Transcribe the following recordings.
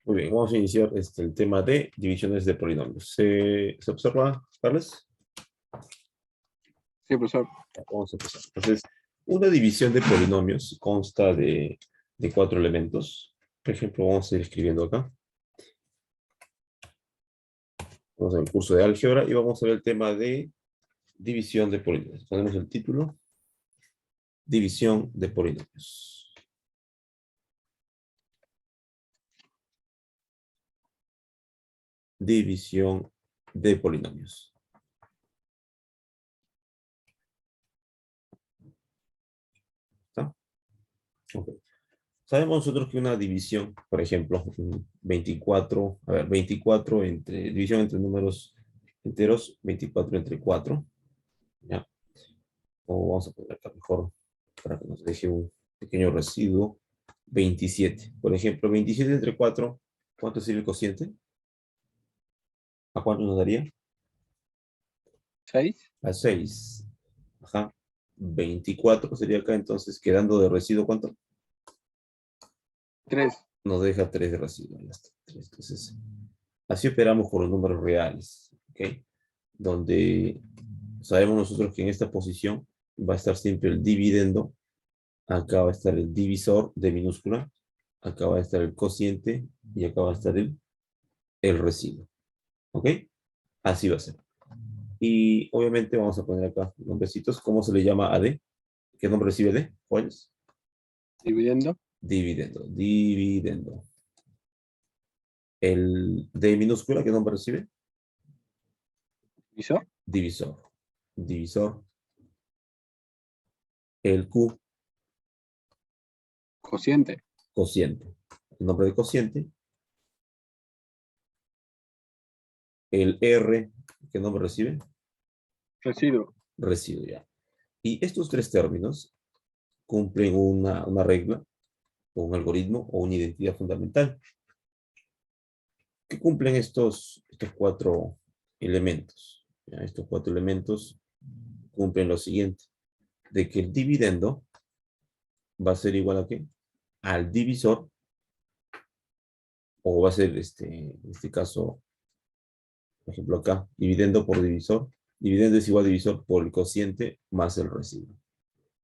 Muy bien, vamos a iniciar el tema de divisiones de polinomios. ¿Se observa, Carlos? Sí, profesor. Vamos a empezar. Entonces, una división de polinomios consta de 4 elementos. Por ejemplo, vamos a ir escribiendo acá. Vamos a ver el curso de álgebra y vamos a ver el tema de división de polinomios. Ponemos el título. División de polinomios. División de polinomios. ¿Está? Ok. Sabemos nosotros que una división, por ejemplo, 24, a ver, 24 división entre números enteros, 24 entre 4, ¿ya? O vamos a poner acá mejor, para que nos deje un pequeño residuo, 27. Por ejemplo, 27 entre 4, ¿cuánto sería el cociente? ¿A cuánto nos daría? 6. A 6. Ajá. 24 sería acá, entonces, quedando de residuo, ¿cuánto? 3. Nos deja 3 de residuo. Ya está, 3. Entonces, así operamos con los números reales, ¿ok? Donde sabemos nosotros que en esta posición va a estar siempre el dividendo, acá va a estar el divisor de minúscula, acá va a estar el cociente y acá va a estar el residuo, ¿ok? Así va a ser. Y obviamente vamos a poner acá nombrecitos. ¿Cómo se le llama a D? ¿Qué nombre recibe D? ¿Cuál es? Dividiendo. Dividendo, dividendo. El D minúscula, ¿qué nombre recibe? ¿Divisor? Divisor. Divisor. El Q, Cociente. cociente. El nombre de cociente. El R, ¿qué nombre recibe? Residuo. Residuo, ya. Y estos tres términos cumplen una regla, o un algoritmo, o una identidad fundamental. ¿Qué cumplen estos 4 elementos? ¿Ya? Estos 4 elementos cumplen lo siguiente, de que el dividendo va a ser igual a ¿qué? Al divisor, o va a ser, en este caso, por ejemplo acá, dividendo por divisor. Dividendo es igual a divisor por el cociente más el residuo.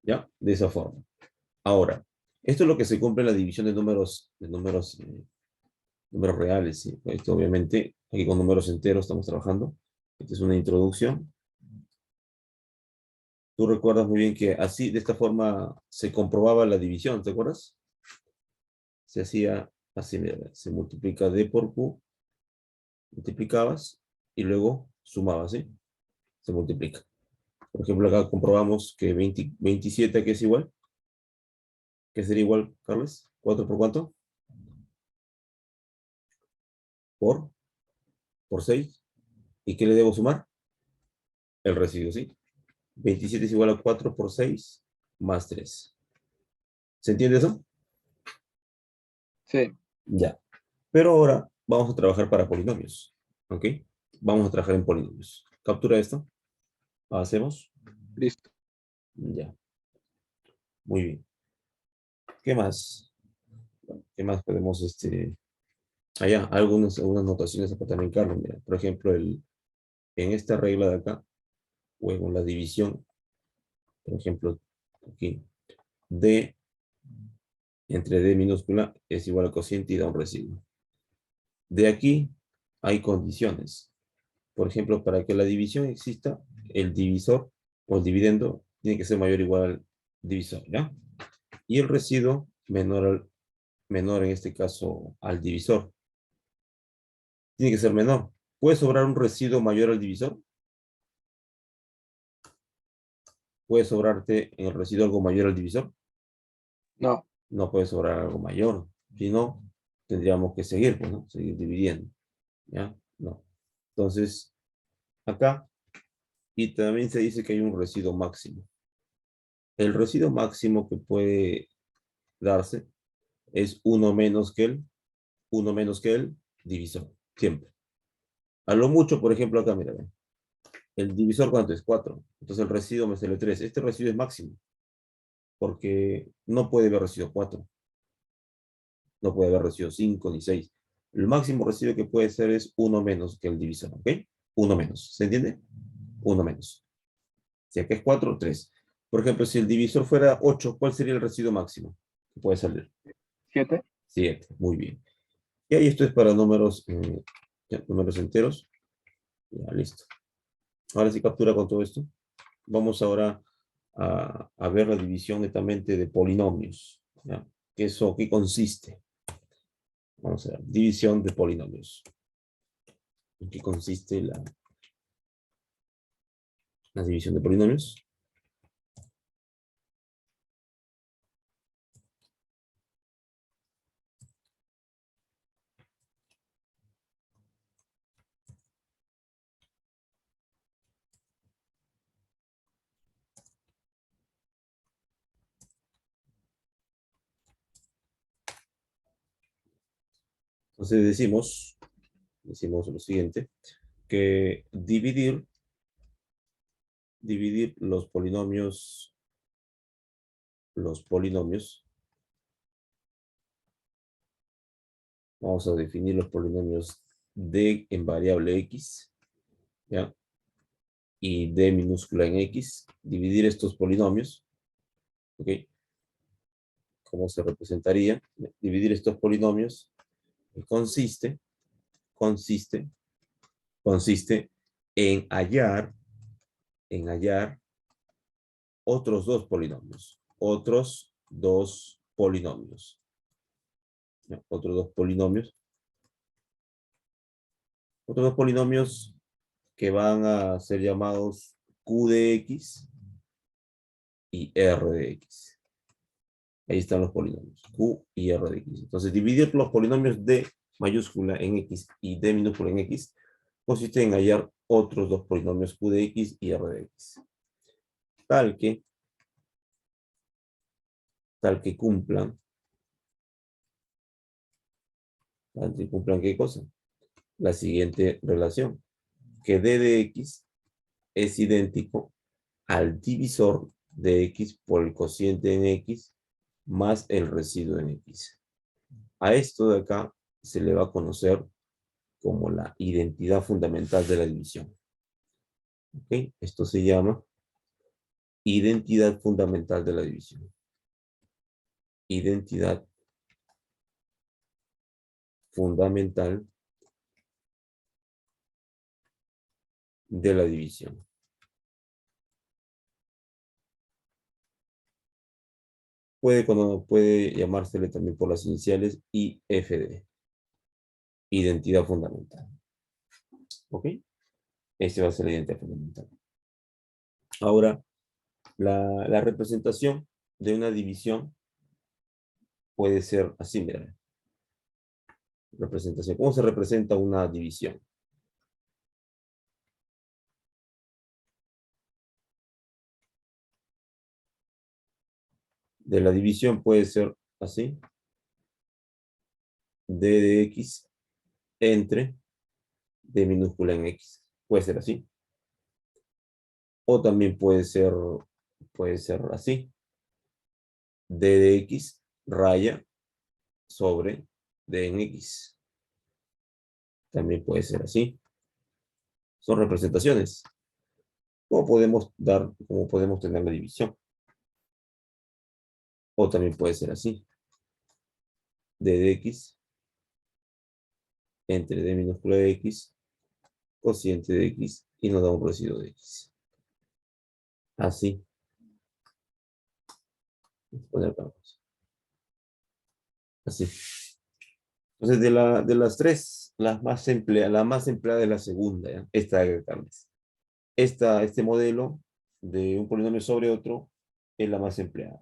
¿Ya? De esa forma. Ahora, esto es lo que se cumple en la división de números reales. ¿Sí? Esto obviamente, aquí con números enteros estamos trabajando. Esta es una introducción. Tú recuerdas muy bien que así, de esta forma, se comprobaba la división, ¿te acuerdas? Se hacía así, mira, se multiplica D por Q, multiplicabas y luego sumabas, ¿sí? Se multiplica. Por ejemplo, acá comprobamos que 27 que es igual. ¿Qué sería igual, Carlos? ¿4 por cuánto? Por 6. ¿Y qué le debo sumar? El residuo, ¿sí? 27 es igual a 4 por 6 más 3. ¿Se entiende eso? Sí. Ya. Pero ahora vamos a trabajar para polinomios. ¿Ok? Vamos a trabajar en polinomios. Captura esto. Hacemos. Listo. Ya. Muy bien. ¿Qué más? ¿Qué más podemos, allá, algunas notaciones acá también, Carlos. Mira, por ejemplo, en esta regla de acá, o en la división, por ejemplo, aquí, D entre D minúscula es igual a cociente y da un residuo. De aquí hay condiciones. Por ejemplo, para que la división exista, el divisor o el dividendo tiene que ser mayor o igual al divisor, ¿ya? Y el residuo menor en este caso al divisor. Tiene que ser menor. ¿Puede sobrar un residuo mayor al divisor? ¿Puede sobrarte en el residuo algo mayor al divisor? No. No puede sobrar algo mayor. Si no, tendríamos que seguir, pues, ¿no? Seguir dividiendo. ¿Ya? No. Entonces, acá, y también se dice que hay un residuo máximo. El residuo máximo que puede darse es uno menos que el divisor, siempre. A lo mucho, por ejemplo, acá, mira, ve. El divisor, ¿cuánto es? 4. Entonces el residuo me sale 3. Este residuo es máximo, porque no puede haber residuo 4. No puede haber residuo 5 ni 6. El máximo residuo que puede ser es 1 menos que el divisor, ¿ok? 1 menos, ¿se entiende? 1 menos. Si acá es 4, 3. Por ejemplo, si el divisor fuera 8, ¿cuál sería el residuo máximo que puede salir? 7. 7, muy bien. Y ahí esto es para números, ya, números enteros. Ya, listo. Ahora sí captura con todo esto. Vamos ahora a ver la división netamente de polinomios. ¿Ya? ¿Qué consiste? Vamos a ver, división de polinomios. ¿En qué consiste la división de polinomios? Entonces decimos lo siguiente, que dividir los polinomios, vamos a definir los polinomios d en variable x, ¿ya? Y d minúscula en x, dividir estos polinomios, ¿ok? ¿Cómo se representaría? Dividir estos polinomios consiste, consiste, consiste en hallar otros dos polinomios, ¿ya? Otros dos polinomios que van a ser llamados q de x y r de x. Ahí están los polinomios, q y r de x. Entonces, dividir los polinomios d mayúscula en x y d minúscula en x consiste en hallar otros dos polinomios q de x y r de x. Tal que cumplan, ¿qué cosa? La siguiente relación, que d de x es idéntico al divisor de x por el cociente en x más el residuo en x. A esto de acá se le va a conocer como la identidad fundamental de la división. ¿Ok? Esto se llama identidad fundamental de la división. Identidad fundamental de la división. Puede llamársele también por las iniciales IFD. Identidad fundamental. ¿Ok? Este va a ser la identidad fundamental. Ahora, la representación de una división puede ser así, mira. Representación. ¿Cómo se representa una división? De la división puede ser así. D de x entre d minúscula en x. Puede ser así. O también puede ser así. D de x raya sobre d en x. También puede ser así. Son representaciones. ¿Cómo podemos tener la división? O también puede ser así. D de x entre d minúscula de x, cociente de x, y nos da un residuo de x. Así. Poner acá. Así. Entonces, de las tres, la más empleada es la segunda, ¿ya? Esta de acá. Este modelo de un polinomio sobre otro es la más empleada.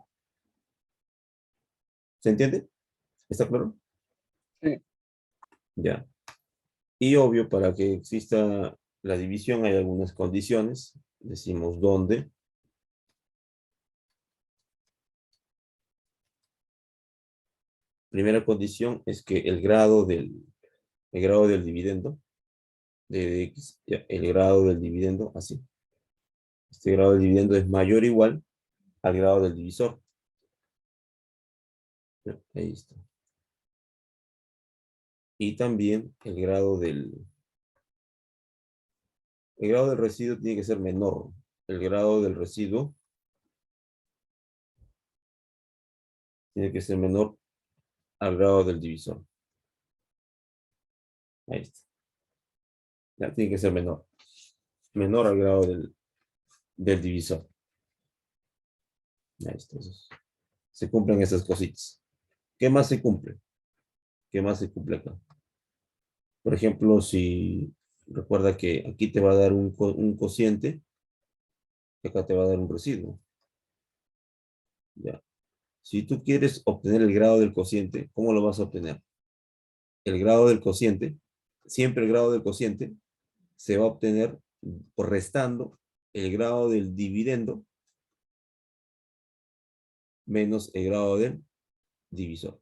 ¿Se entiende? ¿Está claro? Sí. Ya. Y obvio, para que exista la división hay algunas condiciones. Decimos dónde. Primera condición es que el grado del dividendo de x, ya, el grado del dividendo, así. Este grado del dividendo es mayor o igual al grado del divisor. Ya, ahí está. Y también el grado del residuo tiene que ser menor. El grado del residuo tiene que ser menor al grado del divisor. Ahí está. Ya tiene que ser menor. Menor al grado del divisor. Ahí está. Se cumplen esas cositas. ¿Qué más se cumple? ¿Qué más se cumple acá? Por ejemplo, si recuerda que aquí te va a dar un cociente, y acá te va a dar un residuo. Ya. Si tú quieres obtener el grado del cociente, ¿cómo lo vas a obtener? El grado del cociente, siempre el grado del cociente se va a obtener por restando el grado del dividendo menos el grado del divisor.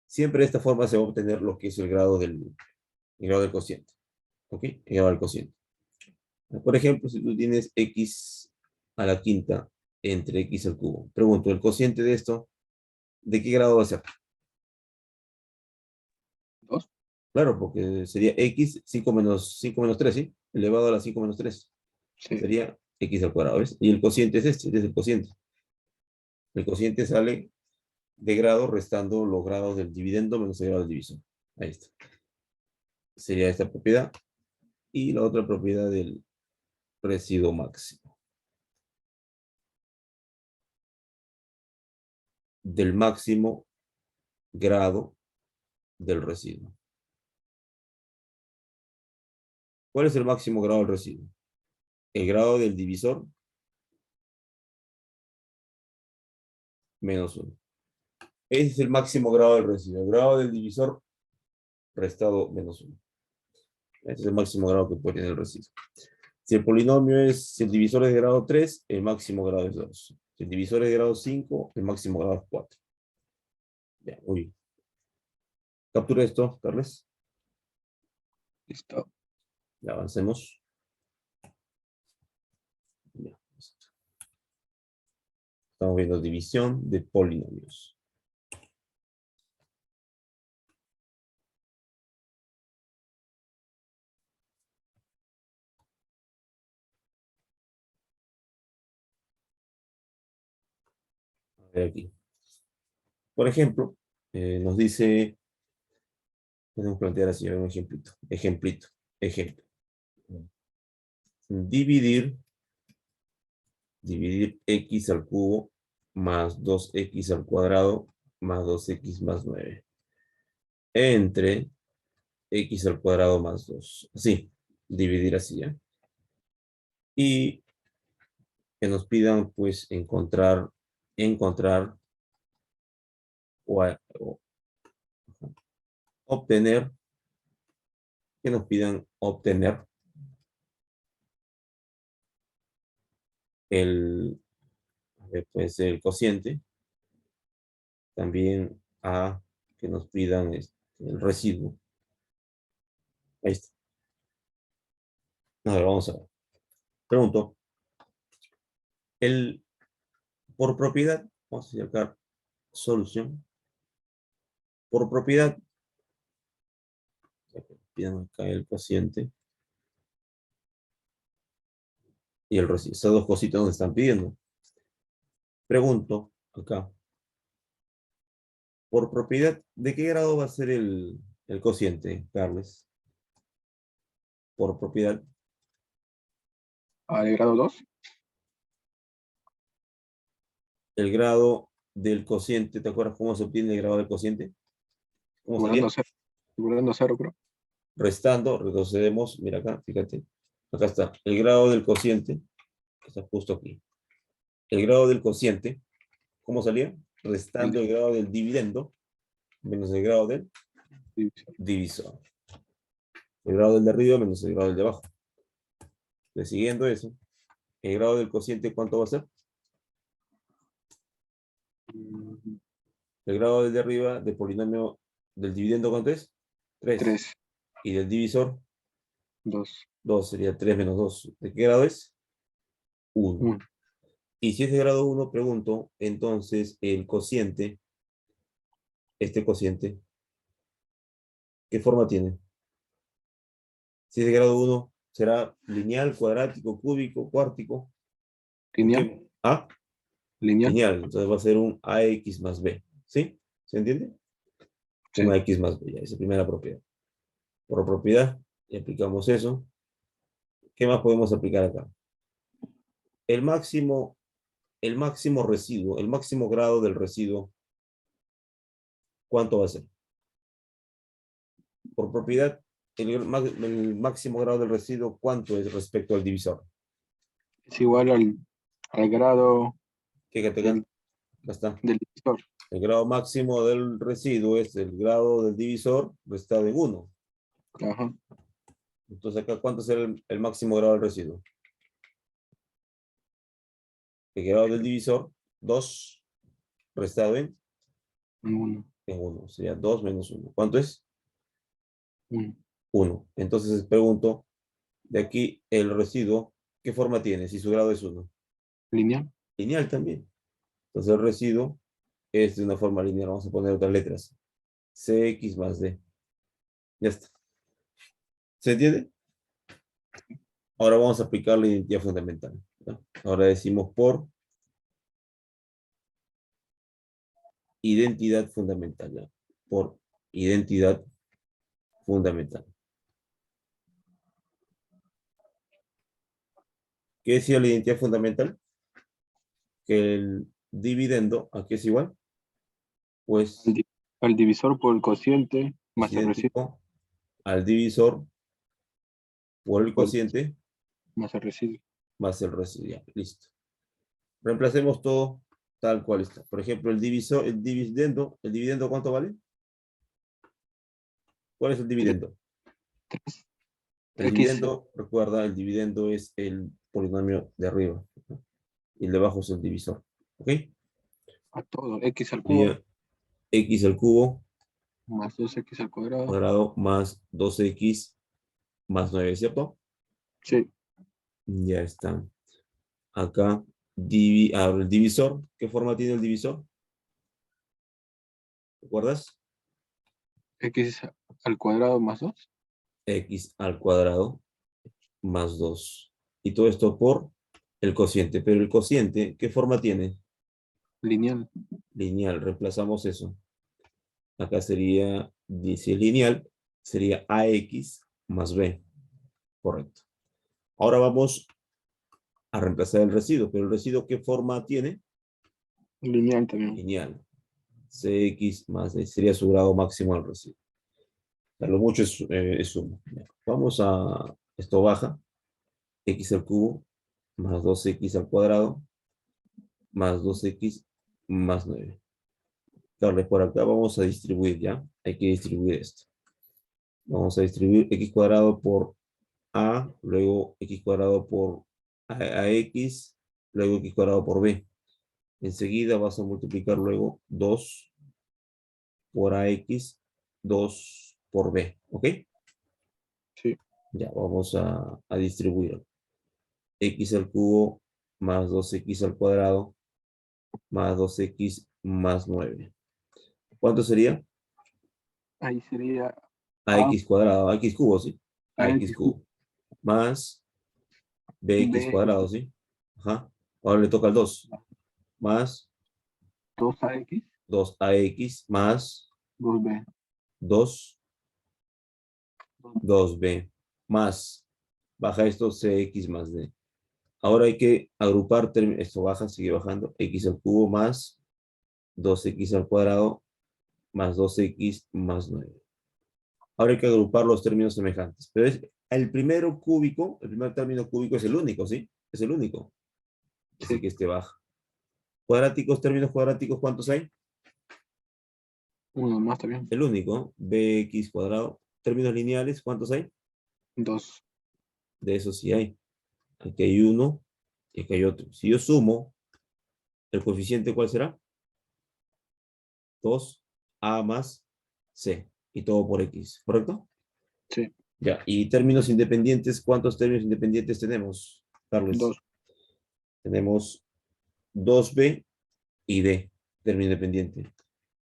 Siempre de esta forma se va a obtener lo que es el grado del cociente. ¿Ok? El grado del cociente. Por ejemplo, si tú tienes x a la quinta entre x al cubo. Pregunto, ¿el cociente de esto, de qué grado va a ser? 2. Claro, porque sería x 5 menos 3, ¿sí? Elevado a la 5 menos 3. Sí. Sería x al cuadrado, ¿ves? Y el cociente es este es el cociente. El cociente sale de grado restando los grados del dividendo menos el grado del divisor. Ahí está. Sería esta propiedad. Y la otra propiedad del residuo máximo. Del máximo grado del residuo. ¿Cuál es el máximo grado del residuo? El grado del divisor menos 1. Ese es el máximo grado del residuo. El grado del divisor restado menos 1. Ese es el máximo grado que puede tener el residuo. Si el divisor es de grado 3, el máximo grado es 2. Si el divisor es de grado 5, el máximo grado es 4. Ya, muy bien. Captura esto, Carles. Listo. Ya avancemos. Ya. Estamos viendo división de polinomios. A ver aquí. Por ejemplo, nos dice, podemos plantear así, un ejemplito. Ejemplo. Dividir x al cubo más 2x al cuadrado más 2x más 9 entre x al cuadrado más 2. Así, dividir así, ¿ya? Y que nos pidan, pues, encontrar o obtener, que nos pidan obtener el, pues, el cociente, también a que nos pidan el residuo. Ahí está. A ver, vamos a ver. Pregunto, por propiedad, vamos a sacar solución. Por propiedad, pidan acá el cociente y el residuo. Esas dos cositas nos están pidiendo. Pregunto acá, por propiedad, ¿de qué grado va a ser el cociente, Carles? Por propiedad, A de grado 2. el grado del cociente, ¿te acuerdas cómo se obtiene el grado del cociente? ¿Cómo Figurando sería? 0. Figurando 0, creo. Restando, retrocedemos, mira acá, fíjate. Acá está, el grado del cociente, está justo aquí. El grado del cociente, ¿cómo salía? El Restando el grado del dividendo menos el grado del división. divisor. El grado del de arriba menos el grado del de abajo. Entonces, siguiendo eso, el grado del cociente, ¿cuánto va a ser? El grado del de arriba del polinomio del dividendo, ¿cuánto es? 3. 3. Y del divisor, 2. 2. Sería 3 menos 2. ¿De qué grado es? 1. 1. Y si es de grado 1, pregunto, entonces el cociente, este cociente, ¿Qué forma tiene? Si es de grado 1, ¿será lineal, cuadrático, cúbico, cuártico? ¿En Lineal. qué? ¿Ah? Lineal. Lineal. Entonces va a ser un AX más B. ¿Sí? ¿Se entiende? Un Sí. AX más B. Ya, esa es la primera propiedad. Por propiedad, y aplicamos eso. ¿Qué más podemos aplicar acá? El máximo residuo, el máximo grado del residuo, ¿cuánto va a ser? Por propiedad, el máximo grado del residuo, ¿cuánto es respecto al divisor? Es igual al grado Fíjate acá, del, acá está. del divisor. El grado máximo del residuo es el grado del divisor restado en 1. Ajá. Entonces acá, ¿cuánto será el máximo grado del residuo? El grado del divisor, 2, restado Uno. en 1. Sería 2 menos 1. ¿Cuánto es? Uno. 1. Entonces pregunto, de aquí el residuo, ¿qué forma tiene si su grado es 1? Lineal. Lineal también. Entonces el residuo es de una forma lineal. Vamos a poner otras letras. Cx más D. Ya está. ¿Se entiende? Ahora vamos a aplicar la identidad fundamental, ¿ya? Ahora decimos por identidad fundamental, ¿ya? Por identidad fundamental. ¿Qué decía la identidad fundamental? Que el dividendo, ¿a qué es igual? Al, Pues di- al divisor por el cociente es más el residuo idéntico al divisor por el por- cociente más el residuo. más el residuo. Ya, listo. Reemplacemos todo tal cual está. Por ejemplo, ¿el dividendo cuánto vale? ¿Cuál es el dividendo? El X dividendo, recuerda, el dividendo es el polinomio de arriba, ¿no? Y el de abajo es el divisor. ¿Ok? a todo. X al cubo Sería x al cubo más 2x al cuadrado. cuadrado más 2x más 9, ¿cierto? Sí. Ya está. Acá, ahora el divisor. ¿Qué forma tiene el divisor? ¿Recuerdas? X al cuadrado más 2. X al cuadrado más 2. Y todo esto por el cociente. Pero el cociente, ¿qué forma tiene? Lineal. Lineal. Reemplazamos eso. Acá sería, si es lineal, sería AX más B. Correcto. Ahora vamos a reemplazar el residuo. Pero el residuo, ¿qué forma tiene? Lineal también. Lineal. Cx más D. Sería su grado máximo del residuo. A lo mucho es 1. Vamos a, esto baja, x al cubo más 2x al cuadrado más 2x más 9. Darle por acá, vamos a distribuir ya. Hay que distribuir esto. Vamos a distribuir x cuadrado por a, luego x cuadrado por ax, luego x cuadrado por b. Enseguida vas a multiplicar luego 2 por ax, 2 por b. ¿Ok? Sí. Ya, vamos a distribuir. X al cubo más 2x al cuadrado más 2x más 9. ¿Cuánto sería? Ahí sería A, Ax cuadrado, ax cubo, ¿sí? Ax AX cubo más bx B cuadrado, ¿sí? Ajá. Ahora le toca el 2 más 2AX 2ax más 2B. 2, 2b más, baja esto cx más d. Ahora hay que agrupar, esto baja, sigue bajando, x al cubo más 2x al cuadrado más 2x más 9. Ahora hay que agrupar los términos semejantes. Pero el primero cúbico, el primer término cúbico es el único, ¿sí? Es el único. Así Sí. que este baja. Cuadráticos, términos cuadráticos, ¿cuántos hay? Uno más también. El único, bx cuadrado. Términos lineales, ¿cuántos hay? 2. De esos sí hay. Aquí hay uno y aquí hay otro. Si yo sumo, ¿el coeficiente cuál será? 2a más c. Y todo por x, ¿correcto? Sí. Ya. Y términos independientes, ¿cuántos términos independientes tenemos, Carlos? 2. Tenemos 2b y d, término independiente.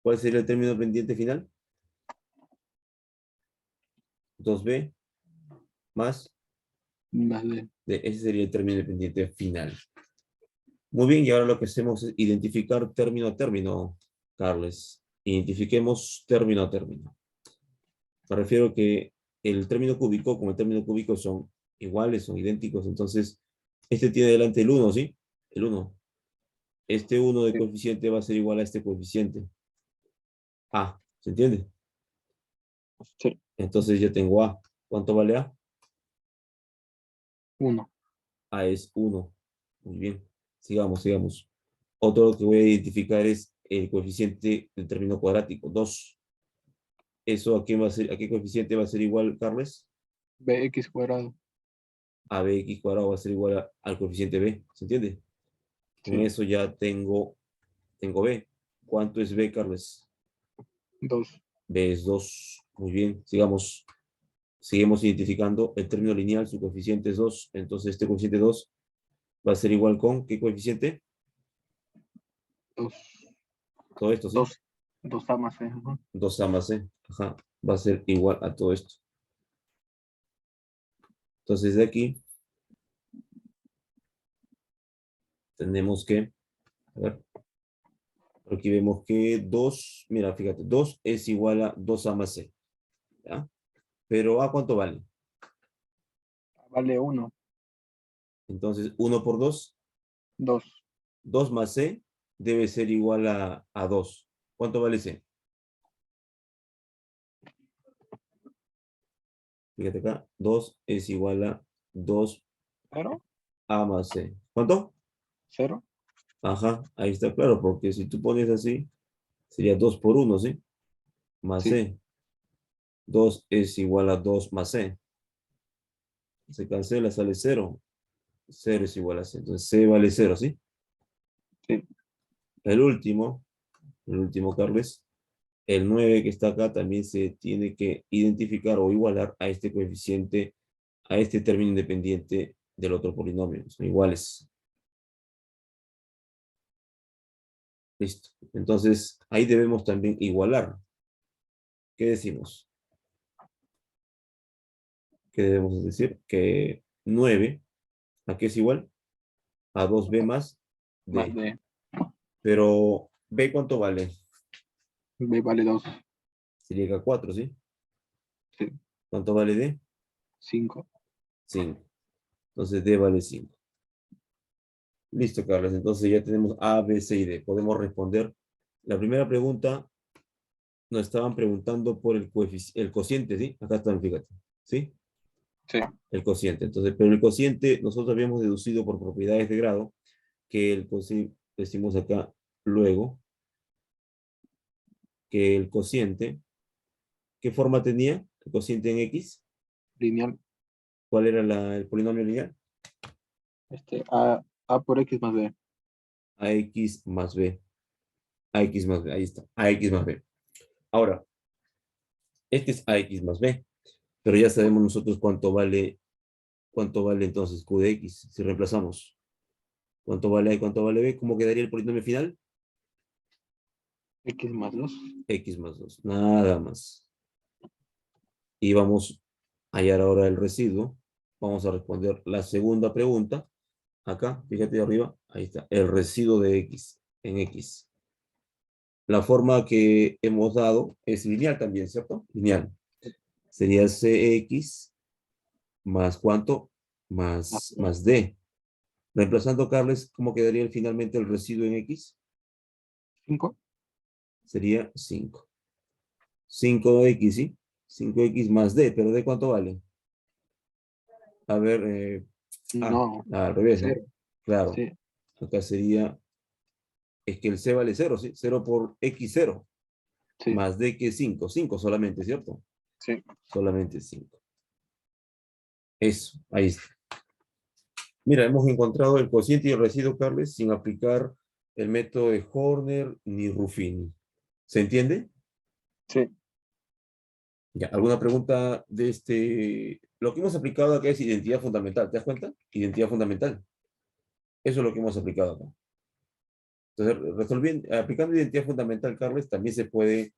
¿Cuál sería el término pendiente final? 2b más Más D. d. Ese sería el término independiente final. Muy bien, y ahora lo que hacemos es identificar término a término, Carles. Identifiquemos término a término. Me refiero que el término cúbico con el término cúbico son iguales, son idénticos. Entonces, este tiene delante el 1, ¿sí? El 1. Este 1 de Sí. coeficiente va a ser igual a este coeficiente. A, ¿se entiende? Sí. Entonces ya tengo A. ¿Cuánto vale A? 1. A es 1. Muy bien. Sigamos, sigamos. Otro que voy a identificar es el coeficiente del término cuadrático, 2. ¿Eso a qué va a ser, a qué coeficiente va a ser igual, Carles? BX cuadrado. A bx cuadrado va a ser igual al coeficiente b. ¿Se entiende? Con Sí. eso ya tengo b. ¿Cuánto es b, Carles? 2. B es 2. Muy bien. Sigamos. Seguimos identificando el término lineal, su coeficiente es 2. Entonces este coeficiente 2 va a ser igual con, ¿qué coeficiente? 2. Todo esto, ¿sí? 2. 2A más C. Ajá. 2a más c. Ajá. Va a ser igual a todo esto. Entonces de aquí tenemos que, a ver, aquí vemos que 2, mira, fíjate, 2 es igual a 2a más c. ¿Ya? Pero ¿a cuánto vale? Vale 1. Entonces 1 por 2, 2. 2 más c debe ser igual a 2. ¿Cuánto vale c? Fíjate acá, 2 es igual a 2a 0. más c. ¿Cuánto? 0. Ajá, ahí está claro, porque si tú pones así, sería 2 por 1, ¿sí? Más Sí. c. 2 es igual a 2 más c. Se cancela, sale 0. 0 es igual a c. Entonces c vale 0, ¿sí? Sí. El último, Carles, el 9 que está acá también se tiene que identificar o igualar a este coeficiente, a este término independiente del otro polinomio. Son iguales. Listo. Entonces, ahí debemos también igualar. ¿Qué decimos? ¿Qué debemos decir? Que 9, ¿a qué es igual? A 2b más Más d. D. Pero, ¿b cuánto vale? B vale 2. Sería que 4, ¿sí? Sí. ¿Cuánto vale d? 5. 5. Entonces, d vale 5. Listo, Carlos. Entonces ya tenemos A, B, C y D. Podemos responder. La primera pregunta nos estaban preguntando por el cociente, ¿sí? Acá están, fíjate. ¿Sí? Sí. El cociente. Entonces, pero el cociente, nosotros habíamos deducido por propiedades de grado que el cociente, decimos acá luego, que el cociente, ¿qué forma tenía? El cociente en X. Lineal. ¿Cuál era el polinomio lineal? A por X más B. AX más B. AX más B, ahí está. AX más B. Ahora, este es AX más B, pero ya sabemos nosotros cuánto vale entonces Q de X si reemplazamos. ¿Cuánto vale A y cuánto vale B? ¿Cómo quedaría el polinomio final? X más 2. X más 2, nada más. Y vamos a hallar ahora el residuo. Vamos a responder la segunda pregunta. Acá, fíjate de arriba, ahí está, el residuo de X en X. La forma que hemos dado es lineal también, ¿cierto? Lineal. Sería CX más ¿cuánto? Más Más D. Reemplazando, Carles, ¿cómo quedaría finalmente el residuo en X? 5. Sería 5. 5X, ¿sí? 5X más D, pero ¿D cuánto vale? A ver, No. al revés, ¿no? 0. Claro, Sí. acá sería, es que el C vale 0, ¿sí? 0 por X 0, Sí. más D que es 5, 5 solamente, ¿cierto? Sí. Solamente 5. Eso, ahí está. Mira, hemos encontrado el cociente y el residuo, Carles, sin aplicar el método de Horner ni Ruffini. ¿Se entiende? Sí. Ya, ¿alguna pregunta de este? Lo que hemos aplicado acá es identidad fundamental, ¿te das cuenta? Identidad fundamental. Eso es lo que hemos aplicado acá. Entonces, aplicando identidad fundamental, Carles, también se puede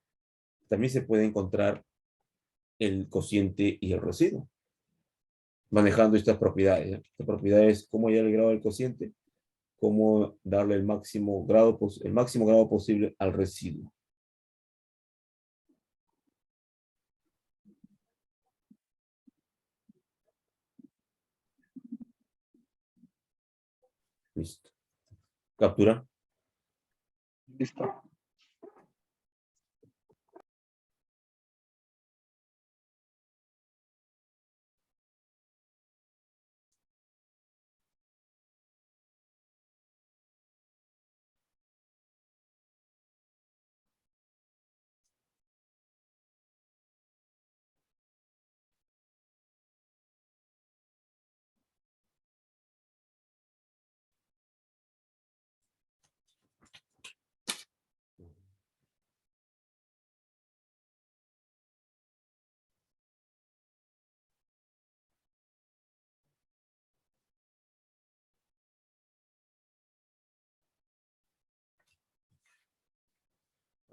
encontrar el cociente y el residuo. Manejando estas propiedades, ¿ya? Estas propiedades, cómo hallar el grado del cociente, cómo darle el máximo grado posible al residuo. Listo. Captura. Listo.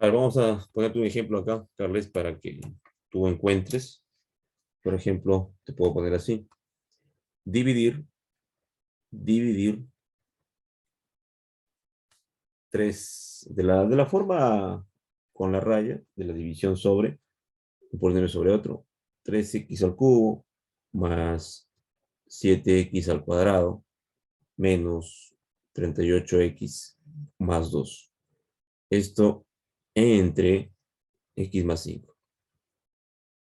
A ver, vamos a ponerte un ejemplo acá, Carles, para que tú encuentres. Por ejemplo, te puedo poner así. Dividir 3, de la forma con la raya, de la división sobre, un polinomio sobre otro. 3x al cubo más 7x al cuadrado menos 38x más 2. Esto entre x más 5.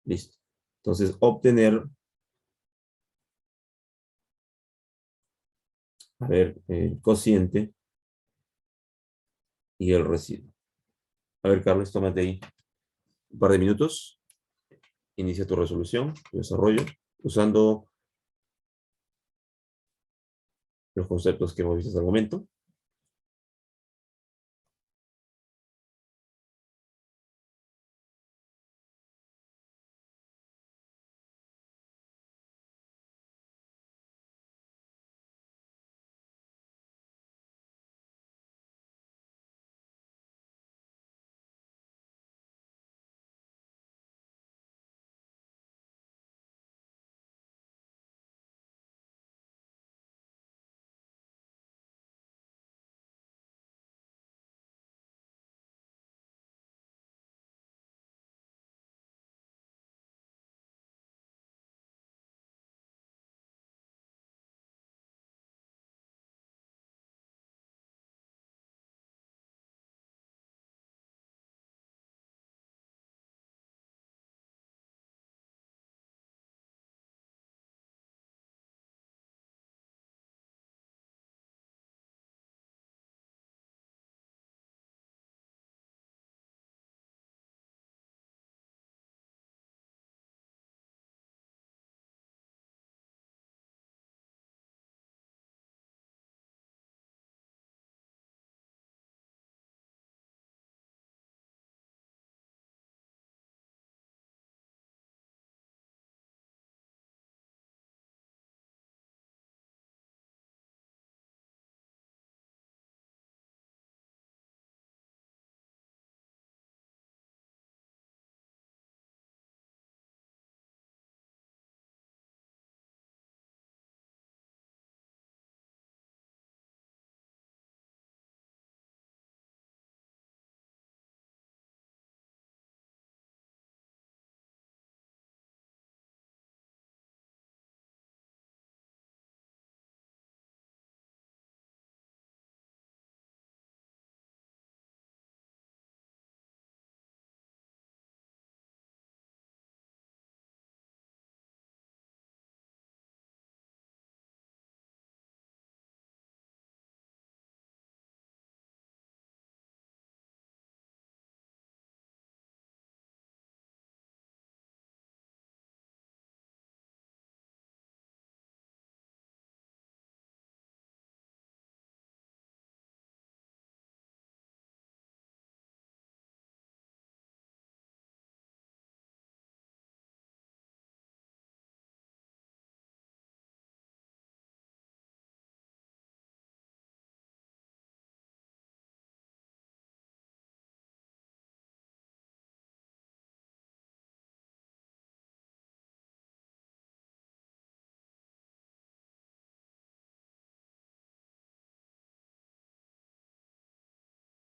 Listo. Entonces, obtener, a ver, el cociente y el residuo. A ver, Carlos, tómate ahí un par de minutos. Inicia tu resolución, tu desarrollo, usando los conceptos que hemos visto hasta el momento.